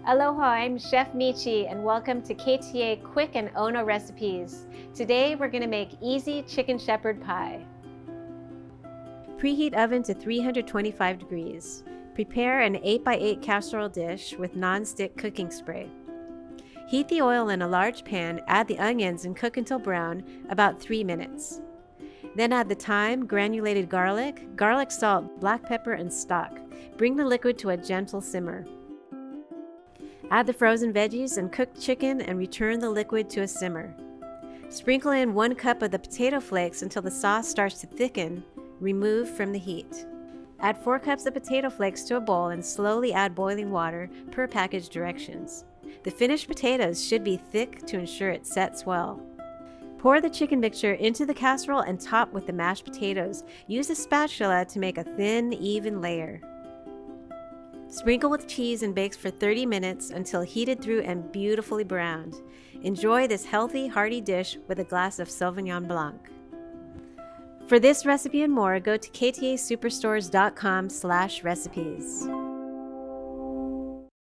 Aloha, I'm Chef Michi and welcome to KTA Quick and Ono Recipes. Today we're going to make easy chicken shepherd pie. Preheat oven to 325 degrees. Prepare an 8x8 casserole dish with non-stick cooking spray. Heat the oil in a large pan, add the onions and cook until brown, about 3 minutes. Then add the thyme, granulated garlic, garlic salt, black pepper, and stock. Bring the liquid to a gentle simmer. Add the frozen veggies and cooked chicken and return the liquid to a simmer. Sprinkle in 1 cup of the potato flakes until the sauce starts to thicken. Remove from the heat. Add 4 cups of potato flakes to a bowl and slowly add boiling water per package directions. The finished potatoes should be thick to ensure it sets well. Pour the chicken mixture into the casserole and top with the mashed potatoes. Use a spatula to make a thin, even layer. Sprinkle with cheese and bake for 30 minutes until heated through and beautifully browned. Enjoy this healthy, hearty dish with a glass of Sauvignon Blanc. For this recipe and more, go to KTASuperstores.com/recipes.